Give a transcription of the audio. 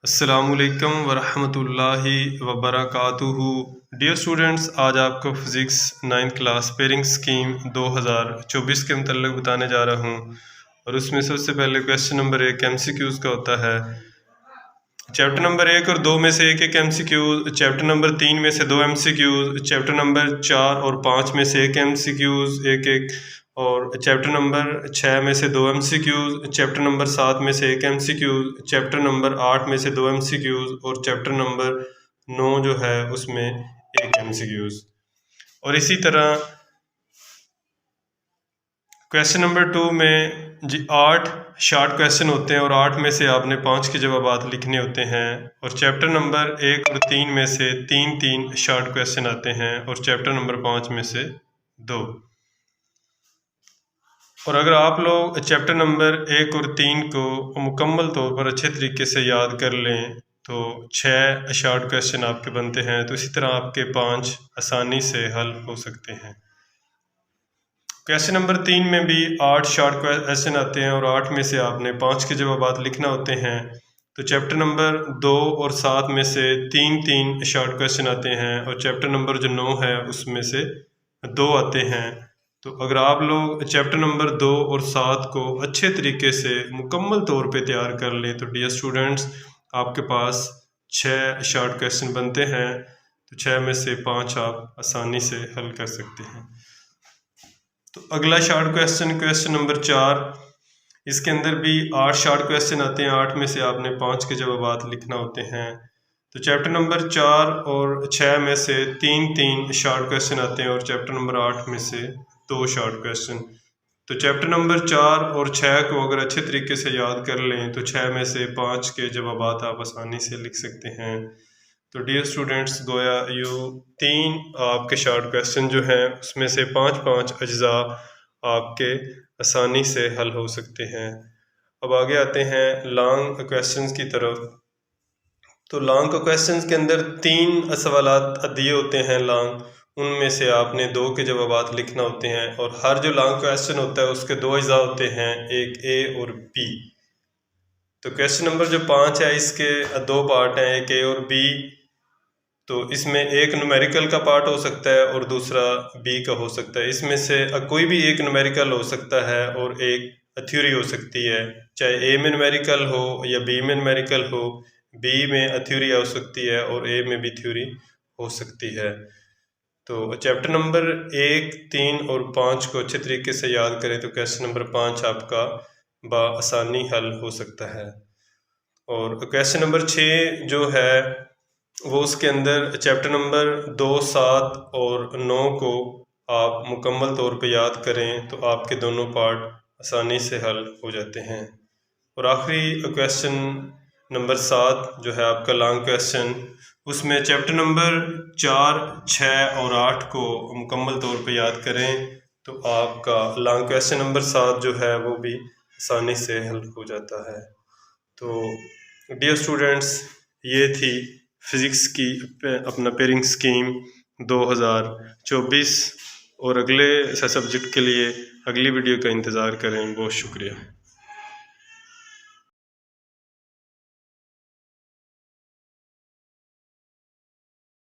अस्सलामुअलैकुम वरहमतुल्लाहि वबरकातुहू। Dear students, आज आपको physics 9th class pairing scheme 2024 के मतलब बताने जा रहा हूँ। और उसमें सबसे पहले क्वेश्चन नंबर 1 MCQs का होता है। चैप्टर नंबर 1 और 2 में से एक MCQs, चैप्टर नंबर 3 में से 2 MCQs, चैप्टर नंबर 4 और 5 में से एक MCQs एक और चैप्टर नंबर 6 में से 2 MCQs, चैप्टर नंबर 7 में से एक MCQ, चैप्टर नंबर 8 में से 2 MCQs और चैप्टर नंबर 9 जो है उसमें एक MCQs। और इसी तरह क्वेश्चन नंबर 2 में जी 8 शॉर्ट क्वेश्चन होते हैं और 8 में से आपने 5 के जवाब लिखने होते हैं। और चैप्टर नंबर 1 और 3 में से 3 शॉर्ट क्वेश्चन आते हैं और चैप्टर नंबर 5 में से 2। और अगर आप लोग चैप्टर नंबर 1 और 3 को मुकम्मल तौर पर अच्छे तरीके से याद कर लें तो 6 शॉर्ट क्वेश्चन आपके बनते हैं। तो इसी तरह आपके 5 आसानी से हल हो सकते हैं। क्वेश्चन नंबर 3 में भी 8 शॉर्ट क्वेश्चन आते हैं और 8 में से आपने 5 के जवाब लिखना होते हैं। तो चैप्टर नंबर 2 और 7 में से 3 शॉर्ट क्वेश्चन आते हैं और चैप्टर नंबर जो 9 है उसमें से 2 आते हैं। तो अगर आप लोग चैप्टर नंबर 2 और 7 को अच्छे तरीके से मुकम्मल तौर पे तैयार कर लें तो डियर स्टूडेंट्स आपके पास 6 शॉर्ट क्वेश्चन बनते हैं। तो 6 में से 5 आप आसानी से हल कर सकते हैं। तो अगला शॉर्ट क्वेश्चन नंबर 4, इसके अंदर भी 8 शॉर्ट क्वेश्चन आते हैं। 8 में से आपने 5 के जवाब लिखना होते हैं। तो चैप्टर नंबर 4 और 6 में से 3 शॉर्ट क्वेश्चन आते हैं और चैप्टर नंबर 8 में से 2 शॉर्ट क्वेश्चन। तो चैप्टर नंबर 4 और 6 को अगर अच्छे तरीके से याद कर लें तो 6 में से 5 के जवाब आप आसानी से लिख सकते हैं। तो डियर स्टूडेंट्स, गोया यू 3 आपके शॉर्ट क्वेश्चन जो हैं उसमें से 5 अज्जा आपके आसानी से हल हो सकते हैं। अब आगे आते हैं लॉन्ग क्वेश्चंस की तरफ। तो लॉन्ग क्वेश्चंस के अंदर 3 सवालात दिए होते हैं लॉन्ग, उनमें से आपने 2 के जवाब लिखना होते हैं। और हर जो लॉन्ग क्वेश्चन होता है उसके 2 अज्जा होते हैं, एक ए और बी। तो क्वेश्चन नंबर जो 5 है इसके 2 पार्ट हैं, एक ए और बी। तो इसमें एक न्यूमेरिकल का पार्ट हो सकता है और दूसरा बी का हो सकता है। इसमें से कोई भी एक न्यूमेरिकल हो सकता है और एक थ्योरी हो सकती है, चाहे ए में न्यूमेरिकल हो या बी में न्यूमेरिकल हो। बी में थ्योरी हो सकती है और ए में भी थ्योरी हो सकती है। तो चैप्टर नंबर 1, 3 और 5 को अच्छे तरीके से याद करें तो क्वेश्चन नंबर 5 आपका बआसानी हल हो सकता है। और क्वेश्चन नंबर 6 जो है वो उसके अंदर चैप्टर नंबर 2, 7 और 9 को आप मुकम्मल तौर पे याद करें तो आपके दोनों पार्ट आसानी से हल हो जाते हैं। और आखिरी क्वेश्चन नंबर 7 जो है आपका लॉन्ग क्वेश्चन, उसमें चैप्टर नंबर 4, 6 और 8 को मुकम्मल तौर पे याद करें तो आपका लॉन्ग क्वेश्चन नंबर 7 जो है वो भी आसानी से हल हो जाता है। तो डियर स्टूडेंट्स, ये थी फ़िज़िक्स की अपना पेयरिंग स्कीम 2024। और अगले सब्जेक्ट के लिए अगली वीडियो का इंतज़ार करें। बहुत शुक्रिया।